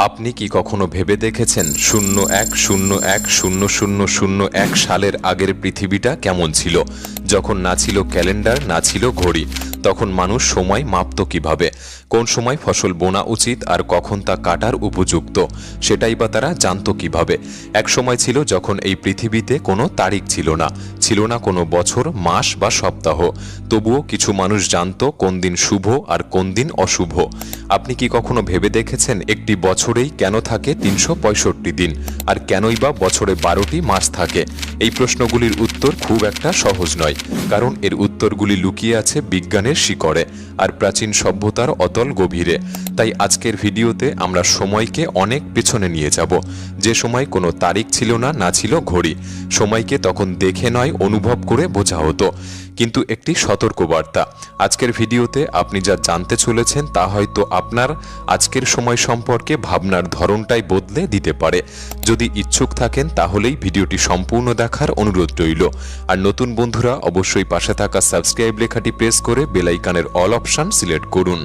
আপনি কি কখনো ভেবে দেখেছেন 01010001 সালের আগের পৃথিবীটা কেমন ছিল, যখন না ছিল ক্যালেন্ডার, না ছিল ঘড়ি? তখন মানুষ সময় মাপত কিভাবে? কোন সময় ফসল বোনা উচিত আর কখন তা কাটার উপযুক্ত সেটাই বা তারা জানত কিভাবে? এক সময় ছিল যখন এই পৃথিবীতে কোনো তারিখ ছিল না, ছিল না কোনো বছর, মাস বা সপ্তাহ। তবুও কিছু মানুষ জানত কোন দিন শুভ আর কোন দিন অশুভ। আপনি কি কখনো ভেবে দেখেছেন একটি বছরেই কেন থাকে 365 দিন, আর কেনই বা বছরে 12টি মাস থাকে? এই প্রশ্নগুলির উত্তর খুব একটা সহজ নয়, কারণ এর উত্তরগুলি লুকিয়ে আছে বিজ্ঞানের শিকড়ে আর প্রাচীন সভ্যতার অতল গভীরে। তাই আজকের ভিডিওতে আমরা সময়কে অনেক পেছনে নিয়ে যাব, যে সময় কোনো তারিখ ছিল না, না ছিল ঘড়ি। সময়কে তখন দেখে নয়, অনুভব করে বোঝা হতো। কিন্তু একটি সতর্কবার্তা, আজকের ভিডিওতে আপনি যা জানতে চলেছেন তা হয়তো আপনার আজকের সময় সম্পর্কে ভাবনার ধরনটাই বদলে দিতে পারে। যদি ইচ্ছুক থাকেন তাহলেই ভিডিওটি সম্পূর্ণ দেখার অনুরোধ রইল। আর নতুন বন্ধুরা অবশ্যই পাশে থাকা সাবস্ক্রাইব লেখাটি প্রেস করে বেল আইকনের অল অপশন সিলেক্ট করুন।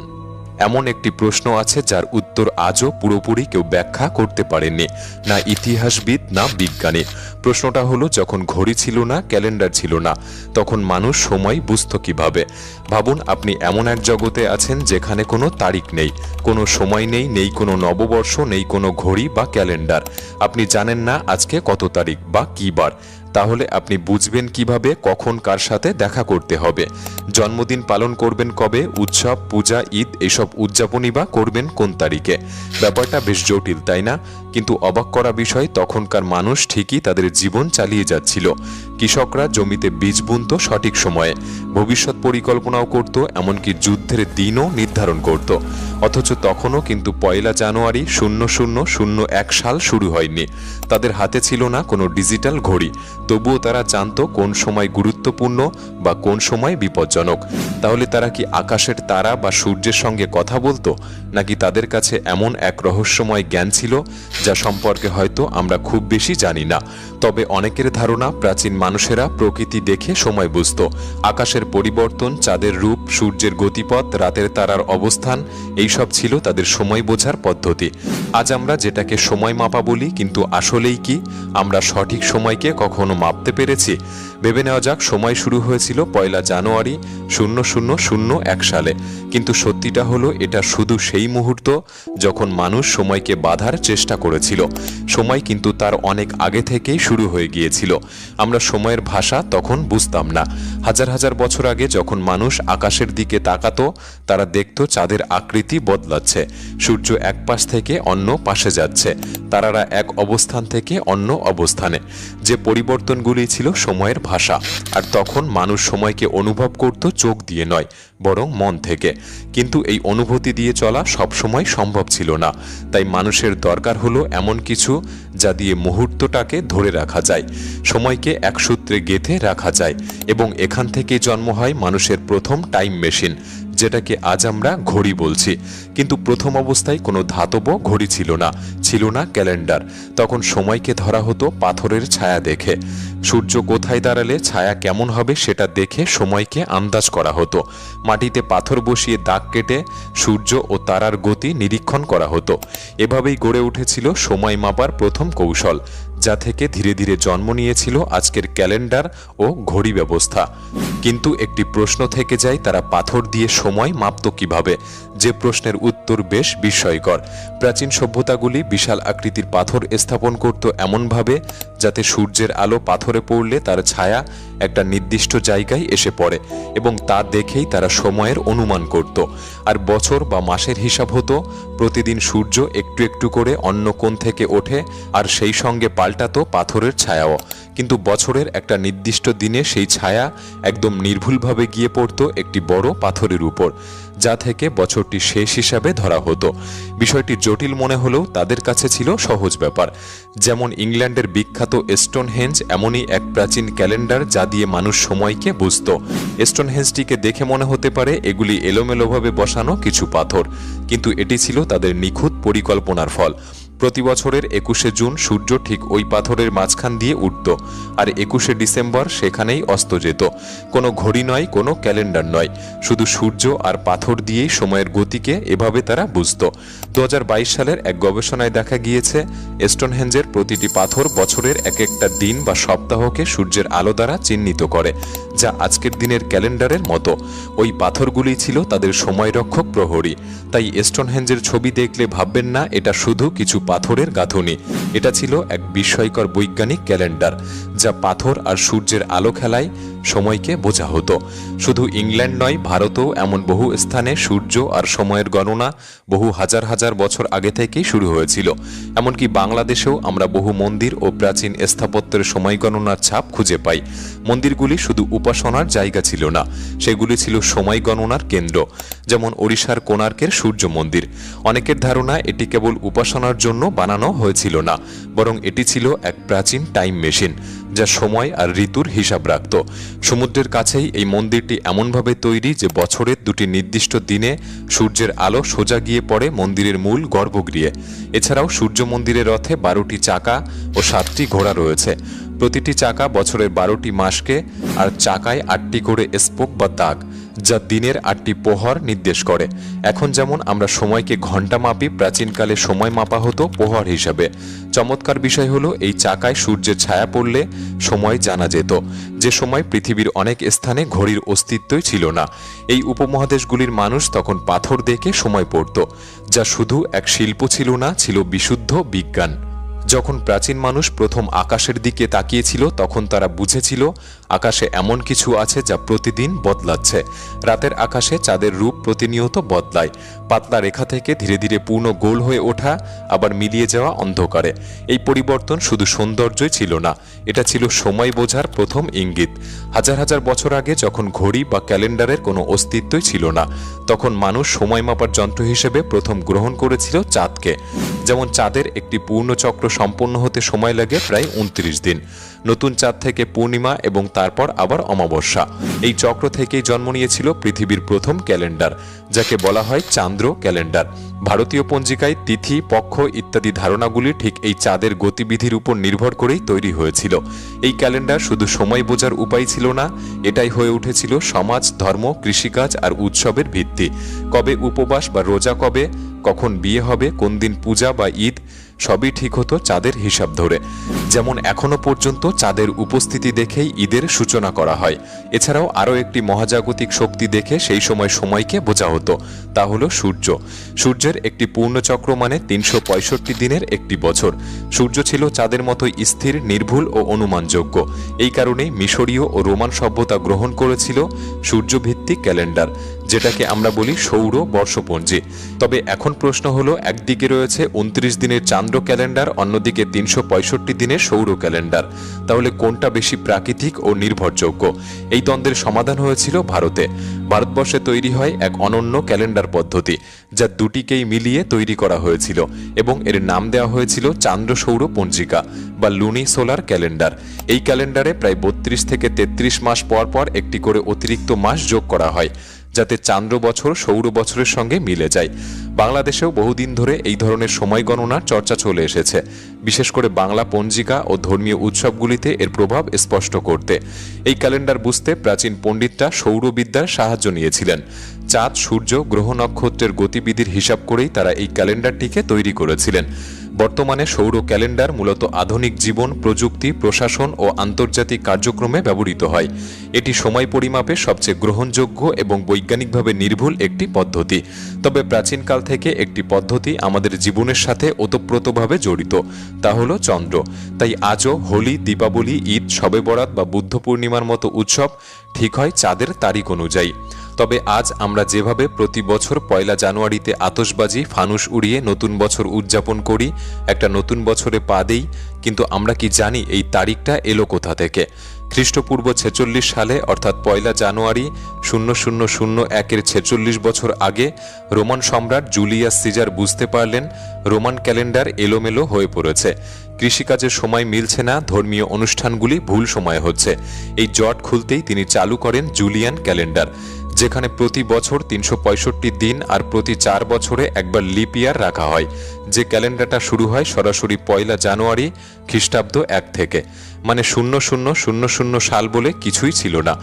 এমন একটি প্রশ্ন আছে যার উত্তর আজও পুরোপুরি কেউ ব্যাখ্যা করতে পারেনি, না ইতিহাসবিদ না বিজ্ঞানী। প্রশ্নটা হলো, যখন ঘড়ি ছিল না, ক্যালেন্ডার ছিল না, তখন মানুষ সময় বুঝত কিভাবে? ভাবুন, আপনি এমন এক জগতে আছেন যেখানে কোনো তারিখ নেই, কোনো সময় নেই, নেই কোনো নববর্ষ, নেই কোনো ঘড়ি বা ক্যালেন্ডার। আপনি জানেন না আজকে কত তারিখ বা কী বার। তাহলে আপনি বুঝবেন কিভাবে কখন কার সাথে দেখা করতে হবে? জন্মদিন পালন করবেন কবে? উৎসব, পূজা, ঈদ এসব উদযাপনই বা করবেন কোন তারিখে? ব্যাপারটা বেশ জটিল, তাই না? কিন্তু অবাক করা বিষয়, তখনকার মানুষ ঠিকই তাদের জীবন চালিয়ে যাচ্ছিল। কৃষকরা জমিতে বীজ বুনত সঠিক সময়ে, ভবিষ্যৎ পরিকল্পনাও করত, এমনকি যুদ্ধের দিনও নির্ধারণ করত। অথচ তখনও কিন্তু 1 জানুয়ারি 0001 সাল শুরু হয়নি। তাদের হাতে ছিল না কোনো ডিজিটাল ঘড়ি, তবুও তারা জানত কোন সময় গুরুত্বপূর্ণ বা কোন সময় বিপজ্জনক। তাহলে তারা কি আকাশের তারা বা সূর্যের সঙ্গে কথা বলতো, নাকি তাদের কাছে এমন এক রহস্যময় জ্ঞান ছিল যা সম্পর্কে হয়তো আমরা খুব বেশি জানি না? তবে অনেকের ধারণা, প্রাচীন মানুষেরা প্রকৃতি দেখে সময় বুঝত। আকাশের পরিবর্তন, চাঁদের রূপ, সূর্যের গতিপথ, রাতের তারার অবস্থান, এইসব ছিল তাদের সময় বোঝার পদ্ধতি। আজ আমরা যেটাকে সময় মাপা বলি, কিন্তু আসলেই কি আমরা সঠিক সময়কে কখনো মাপতে পেরেছি? ভেবে নেওয়া যাক, সময় শুরু হয়েছিল 1 জানুয়ারি 0001 সালে, কিন্তু সত্যিটা হলো এটা শুধু সেই মুহূর্ত যখন মানুষ সময়কে বাঁধার চেষ্টা করেছিল। সময় কিন্তু তার অনেক আগে থেকেই শুরু হয়ে গিয়েছিল। আমরা সময়ের ভাষা তখন বুঝতাম না। হাজার হাজার বছর আগে যখন মানুষ আকাশের দিকে তাকাতো, তারা দেখত চাঁদের আকৃতি বদলাচ্ছে, সূর্য এক পাশ থেকে অন্য পাশে যাচ্ছে, তারারা এক অবস্থান থেকে অন্য অবস্থানে। যে পরিবর্তনগুলি ছিল সময়ের ভাষা। আর তখন মানুষ সময়কে অনুভব করত চোখ দিয়ে নয়, বরং মন থেকে। কিন্তু এই অনুভূতি দিয়ে চলা সবসময় সম্ভব ছিল না। তাই মানুষের দরকার হলো এমন কিছু যা দিয়ে মুহূর্তটাকে ধরে রাখা যায়, সময়কে এক সূত্রে গেঁথে রাখা যায়। এবং এখান থেকেই জন্ম হয় মানুষের প্রথম টাইম মেশিন, যেটাকে আজ আমরা ঘড়ি বলছি। কিন্তু প্রথম অবস্থায় কোনো ধাতব ঘড়ি ছিল না, ছিল না ক্যালেন্ডার। তখন সময়কে ধরা হতো পাথরের ছায়া দেখে। সূর্য কোথায় দাঁড়ালে ছায়া কেমন হবে সেটা দেখে সময়কে আন্দাজ করা হতো। মাটিতে পাথর বসিয়ে দাগ কেটে সূর্য ও তারার গতি নিরীক্ষণ করা হতো। এভাবেই গড়ে উঠেছিল সময় মাপার প্রথম কৌশল, যা থেকে ধীরে ধীরে জন্ম নিয়েছিল আজকের ক্যালেন্ডার ও ঘড়ি ব্যবস্থা। কিন্তু একটি প্রশ্ন থেকে যায়, তারা পাথর দিয়ে সময় মাপত কিভাবে? যে প্রশ্নের উত্তর বেশ বিস্ময়কর। প্রাচীন সভ্যতাগুলি বিশাল আকৃতির পাথর স্থাপন করত এমনভাবে যাতে সূর্যের আলো পাথরে পড়লে তার ছায়া একটা নির্দিষ্ট জায়গায় এসে পড়ে, এবং তা দেখেই তারা সময়ের অনুমান করত। আর বছর বা মাসের হিসাব হতো, প্রতিদিন সূর্য একটু একটু করে অন্য কোণ থেকে ওঠে, আর সেই সঙ্গে পাল্টাতো পাথরের ছায়াও। কিন্তু বছরের একটা নির্দিষ্ট দিনে সেই ছায়া একদম নির্ভুলভাবে গিয়ে পড়ত একটি বড় পাথরের উপর, যা থেকে বছরটি শেষ হিসাবে ধরা হতো। বিষয়টি জটিল মনে হলেও তাদের কাছে ছিল সহজ ব্যাপার। যেমন ইংল্যান্ডের বিখ্যাত স্টোনহেঞ্জ এমনই এক প্রাচীন ক্যালেন্ডার যা দিয়ে মানুষ সময়কে বুঝত। স্টোনহেঞ্জটিকে দেখে মনে হতে পারে এগুলি এলোমেলোভাবে বসানো কিছু পাথর, কিন্তু এটি ছিল তাদের নিখুঁত পরিকল্পনার ফল। প্রতি বছরের 21শে জুন সূর্য ঠিক ওই পাথরের মাঝখান দিয়ে উঠত, আর 21শে ডিসেম্বর সেখানেই অস্ত যেত। কোনো ঘড়ি নয়, কোনো ক্যালেন্ডার নয়, শুধু সূর্য আর পাথর পাথর দিয়েই সময়ের গতিকে এভাবে তারা বুঝত। 2022 সালের এক গবেষণায় দেখা গিয়েছে স্টোনহেঞ্জের প্রতিটি পাথর বছরের এক একটা দিন বা সপ্তাহকে সূর্যের আলো দ্বারা চিহ্নিত করে, যা আজকের দিনের ক্যালেন্ডারের মতো। ওই পাথরগুলি ছিল তাদের সময়রক্ষক প্রহরী। তাই স্টোনহেঞ্জের ছবি দেখলে ভাববেন না এটা শুধু কিছু পাথরের গাঁথুনি। এটা ছিল এক বিস্ময়কর বৈজ্ঞানিক ক্যালেন্ডার, যা পাথর আর সূর্যের আলো খেলায় সময়কে বোঝা হতো। শুধু ইংল্যান্ড নয়, ভারতেও এমন বহু স্থানে সূর্য আর সময়ের গণনা বহু হাজার হাজার বছর আগে থেকেই শুরু হয়েছিল। এমনকি বাংলাদেশেও আমরা বহু মন্দির ও প্রাচীন স্থাপত্যের সময় গণনার ছাপ খুঁজে পাই। মন্দিরগুলি শুধু উপাসনার জায়গা ছিল না, সেগুলি ছিল সময় গণনার কেন্দ্র। যেমন ওড়িশার কোণার্কের সূর্য মন্দির। অনেকের ধারণা এটি কেবল উপাসনার জন্য বানানো হয়েছিল না, বরং এটি ছিল এক প্রাচীন টাইম মেশিন, যা সময় আর ঋতুর হিসাব রাখত। সমুদ্রের কাছেই এই মন্দিরটি এমনভাবে তৈরি যে বছরের দুটি নির্দিষ্ট দিনে সূর্যের আলো সোজা গিয়ে পড়ে মন্দিরের মূল গর্ভগৃহে। এছাড়াও সূর্য মন্দিরের রথে 12টি চাকা ও 7টি ঘোড়া রয়েছে। প্রতিটি চাকা বছরের 12টি মাসকে, আর চাকায় 8টি করে স্পোক বা দাগ, যা দিনের 8টি প্রহর নির্দেশ করে। এখন যেমন আমরা সময়কে ঘন্টা মাপি, প্রাচীনকালে সময় মাপা হতো প্রহর হিসাবে। চমৎকার বিষয় হলো এই চাকায় সূর্যের ছায়া পড়লে সময় জানা যেত, যে সময় পৃথিবীর অনেক স্থানে ঘড়ির অস্তিত্বই ছিল না। এই উপমহাদেশগুলির মানুষ তখন পাথর দেখে সময় পড়ত, যা শুধু এক শিল্প ছিল না, ছিল বিশুদ্ধ বিজ্ঞান। যখন প্রাচীন মানুষ প্রথম আকাশের দিকে তাকিয়েছিল, তখন তারা বুঝেছিল আকাশে এমন কিছু আছে যা প্রতিদিন বদলাচ্ছে। রাতের আকাশে চাঁদের রূপ প্রতিনিয়ত বদলায়, পাতলা রেখা থেকে ধীরে ধীরে পূর্ণ গোল হয়ে ওঠা, আবার মিলিয়ে যাওয়া অন্ধকারে। এই পরিবর্তন শুধু সৌন্দর্যই ছিল না, এটা ছিল সময় বোঝার প্রথম ইঙ্গিত। হাজার হাজার বছর আগে যখন ঘড়ি বা ক্যালেন্ডারের কোনো অস্তিত্বই ছিল না, তখন মানুষ সময় মাপার যন্ত্র হিসেবে প্রথম গ্রহণ করেছিল চাঁদকে। যেমন চাঁদের একটি পূর্ণ চক্র সম্পন্ন হতে সময় লাগে প্রায় 29 দিন। নতুন চাঁদ থেকে পূর্ণিমা এবং তারপর আবার অমাবস্যা। এই চক্র থেকেই জন্ম নিয়েছিল পৃথিবীর প্রথম ক্যালেন্ডার, যাকে বলা হয় চান্দ্র ক্যালেন্ডার। ভারতীয় পঞ্জিকায় তিথি, পক্ষ ইত্যাদি ধারণাগুলি ঠিক এই চাঁদের গতিবিধির উপর নির্ভর করেই তৈরি হয়েছিল। এই ক্যালেন্ডার শুধু সময় বোঝার উপায় ছিল না, এটাই হয়ে উঠেছিল সমাজ, ধর্ম, কৃষিকাজ আর উৎসবের ভিত্তি। কবে উপবাস বা রোজা কবে, কখন বিয়ে হবে, কোন দিন পূজা বা ঈদ, সবই ঠিক হতো চাঁদের হিসাব ধরে। যেমন এখনো পর্যন্ত চাঁদের উপস্থিতি দেখেই ঈদের সূচনা করা হয়। এছাড়াও আরও একটি মহাজাগতিক শক্তি দেখে সেই সময় সময়কে বোঝা হতো, তা হলো সূর্য। সূর্যের একটি পূর্ণচক্র মানে 365 দিনের একটি বছর। সূর্য ছিল চাঁদের মতোই স্থির, নির্ভুল ও অনুমানযোগ্য। এই কারণেই মিশরীয় ও রোমান সভ্যতা গ্রহণ করেছিল সূর্যভিত্তিক ক্যালেন্ডার, যেটাকে আমরা বলি সৌর বর্ষপঞ্জি। তবে এখন প্রশ্ন হলো, একদিকে রয়েছে 29 দিনের চান্দ্র ক্যালেন্ডার, অন্যদিকে 365 দিনের সৌর ক্যালেন্ডার। তাহলে কোনটা বেশি প্রাকৃতিক ও নির্ভরযোগ্য? এই দ্বন্দ্বের সমাধান হয়েছিল ভারতে। ভারতবর্ষে তৈরি হয় এক অনন্য ক্যালেন্ডার পদ্ধতি, যা দুটিকেই মিলিয়ে তৈরি করা হয়েছিল এবং এর নাম দেওয়া হয়েছিল চান্দ্র সৌর পঞ্জিকা বা লুনি সোলার ক্যালেন্ডার। এই ক্যালেন্ডারে প্রায় 32 থেকে 33 মাস পর পর একটি করে অতিরিক্ত মাস যোগ করা হয়, যাতে চান্দ্র বছর সৌর বছরের সঙ্গে মিলে যায়। বাংলাদেশেও বহুদিন ধরে এই ধরনের সময় গণনার চর্চা চলে এসেছে, বিশেষ করে বাংলা পঞ্জিকা ও ধর্মীয় উৎসবগুলিতে এর প্রভাব স্পষ্ট করতে। এই ক্যালেন্ডার বুঝতে প্রাচীন পণ্ডিতরা সৌরবিদ্যার সাহায্য নিয়েছিলেন। চাঁদ, সূর্য, গ্রহ, নক্ষত্রের গতিবিধির হিসাব করেই তারা এই ক্যালেন্ডারটিকে তৈরি করেছিলেন। বর্তমানে সৌর ক্যালেন্ডার মূলত আধুনিক জীবন, প্রযুক্তি, প্রশাসন ও আন্তর্জাতিক কার্যক্রমে ব্যবহৃত হয়। এটি সময় পরিমাপে সবচেয়ে গ্রহণযোগ্য এবং বৈজ্ঞানিকভাবে নির্ভুল একটি পদ্ধতি। তবে প্রাচীনকাল থেকে একটি পদ্ধতি আমাদের জীবনের সাথে ওতপ্রোতভাবে জড়িত, তা হল চন্দ্র। তাই আজও হোলি, দীপাবলি, ঈদ, শবে বরাত বা বুদ্ধ পূর্ণিমার মতো উৎসব ঠিক হয় চাঁদের তারিখ অনুযায়ী। তবে আজ আমরা যেভাবে প্রতি বছর 1 জানুয়ারিতে আতশবাজি, ফানুস উড়িয়ে নতুন বছর উদযাপন করি, একটা নতুন বছরে পা দেই, কিন্তু আমরা কি জানি এই তারিখটা এলো কোথা থেকে? খ্রিস্টপূর্ব 46 সালে অর্থাৎ 1 জানুয়ারি 0001-এর 46 বছর আগে রোমান সম্রাট জুলিয়াস সিজার বুঝতে পারলেন রোমান ক্যালেন্ডার এলোমেলো হয়ে পড়েছে। কৃষিকাজের সময় মিলছে না, ধর্মীয় অনুষ্ঠানগুলি ভুল সময়ে হচ্ছে। এই জট খুলতেই তিনি চালু করেন জুলিয়ান ক্যালেন্ডার, যেখানে প্রতি বছর ৩৬৫ দিন আর প্রতি 4 বছরে একবার লিপ ইয়ার রাখা হয়, যে ক্যালেন্ডারটা শুরু হয় সরাসরি 1 জানুয়ারি খ্রিস্টাব্দ 1 থেকে, মানে 0000 সাল বলে কিছুই ছিল না,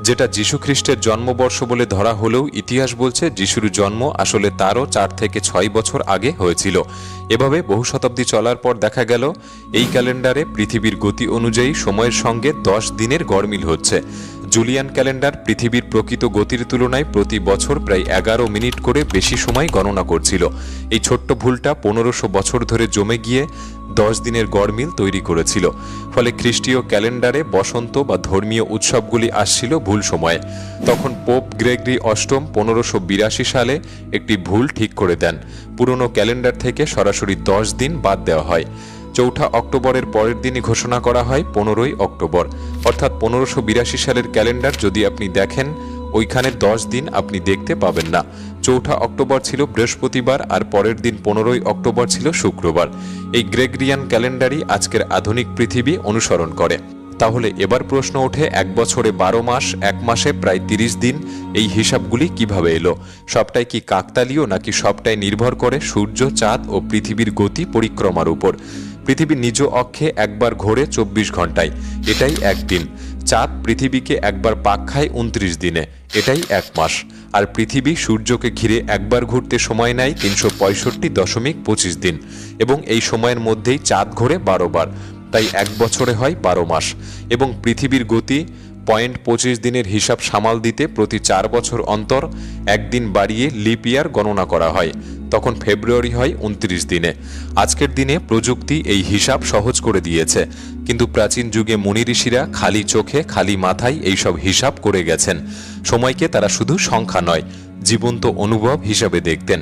যেটা যীশু খ্রিস্টের জন্মবর্ষ বলে ধরা হলেও ইতিহাস বলছে যিশুর জন্ম আসলে তারও 4 থেকে 6 বছর আগে হয়েছিল। এভাবে বহু শতাব্দী চলার পর দেখা গেল এই ক্যালেন্ডারে পৃথিবীর গতি অনুযায়ী সময়ের সঙ্গে 10 দিনের গড়মিল হচ্ছে। জুলিয়ান ক্যালেন্ডার পৃথিবীর প্রকৃত গতির তুলনায় প্রতি বছর প্রায় 11 মিনিট করে বেশি সময় গণনা করছিল। এই ছোট্ট ভুলটা 1500 বছর ধরে জমে গিয়ে 10 দিনের গড়মিল তৈরি করেছিল। ফলে খ্রিস্টীয় ক্যালেন্ডারে বসন্ত বা ধর্মীয় উৎসবগুলি আসছিল ভুল সময়ে। তখন পোপ গ্রেগরি অষ্টম 1582 সালে একটি ভুল ঠিক করে দেন। পুরনো ক্যালেন্ডার থেকে সরাসরি 10 দিন বাদ দেওয়া হয়। 4 অক্টোবরের পরের দিনই ঘোষণা করা হয় 15ই অক্টোবর। অর্থাৎ 1582 সালের ক্যালেন্ডার যদি আপনি দেখেন, ওইখানে 10 দিন আপনি দেখতে পাবেন না। 4 অক্টোবর ছিল বৃহস্পতিবার আর পরের দিন 15ই অক্টোবর ছিল শুক্রবার। এই গ্রেগরিয়ান ক্যালেন্ডারই আজকের আধুনিক পৃথিবী অনুসরণ করে। তাহলে এবার প্রশ্ন ওঠে, 1 বছরে 12 মাস, 1 মাসে প্রায় 30 দিন, এই হিসাবগুলি কিভাবে এলো? সবটাই কি কাকতালীয়, নাকি সবটাই নির্ভর করে সূর্য, চাঁদ ও পৃথিবীর গতি পরিক্রমার উপর? পৃথিবী নিজ অক্ষে একবার ঘোরে 24 ঘন্টায়, এটাই একদিন। চাঁদ পৃথিবীকে একবার পাক খায় 29 দিনে, এটাই 1 মাস। আর পৃথিবী সূর্যকে ঘিরে একবার ঘুরতে সময় নেয় 365.25 দিন, এবং এই সময়ের মধ্যেই চাঁদ ঘোরে 12 বার, তাই 1 বছরে হয় 12 মাস। এবং পৃথিবীর গতি 0.25 দিনের হিসাব সামাল দিতে প্রতি 4 বছর অন্তর একদিন বাড়িয়ে লিপ ইয়ার গণনা করা হয়। তখন ফেব্রুয়ারি হয় 29 দিনে। আজকের দিনে প্রযুক্তি এই হিসাব সহজ করে দিয়েছে, কিন্তু প্রাচীন যুগে মুনি ঋষিরা খালি চোখে খালি মাথায় এইসব হিসাব করে গেছেন। সময়কে তারা শুধু সংখ্যা নয়, জীবন্ত অনুভব হিসাবে দেখতেন।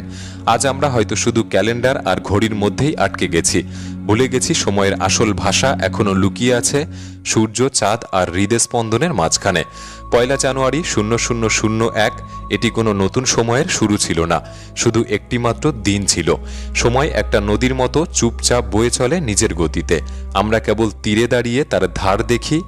আজ আমরা হয়তো শুধু ক্যালেন্ডার আর ঘড়ির মধ্যেই আটকে গেছি, ভুলে গেছি সময়ের আসল ভাষা এখনো লুকিয়ে আছে সূর্য, চাঁদ আর হৃদস্পন্দনের মাঝখানে। 1 জানুয়ারি 0001 এটি কোনো নতুন সময়ের শুরু ছিল না, শুধু একটি মাত্র দিন ছিল। সময় একটা নদীর মতো চুপচাপ বয়ে চলে নিজের গতিতে। আমরা কেবল তীরে দাঁড়িয়ে তার ধার দেখি,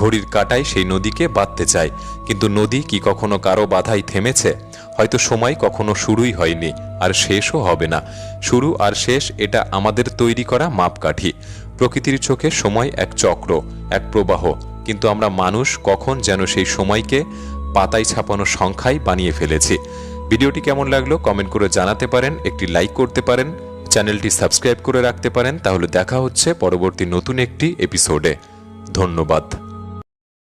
ঘড়ির কাঁটায় সেই নদীকে বাঁধতে চায়, কিন্তু নদী কি কখনো কারো বাধায় থেমেছে? হয়তো সময় কখনো শুরুই হয়নি, আর শেষও হবে না। শুরু আর শেষ এটা আমাদের তৈরি করা মাপকাঠি। প্রকৃতির চোখে সময় এক চক্র, এক প্রবাহ, কিন্তু আমরা মানুষ কখন যেন সেই সময়কে পাতায় ছাপানো সংখ্যায় বানিয়ে ফেলেছি। ভিডিওটি কেমন লাগলো কমেন্ট করে জানাতে পারেন, একটি লাইক করতে পারেন, চ্যানেলটি সাবস্ক্রাইব করে রাখতে পারেন। তাহলে দেখা হচ্ছে পরবর্তী নতুন একটি এপিসোডে। ধন্যবাদ।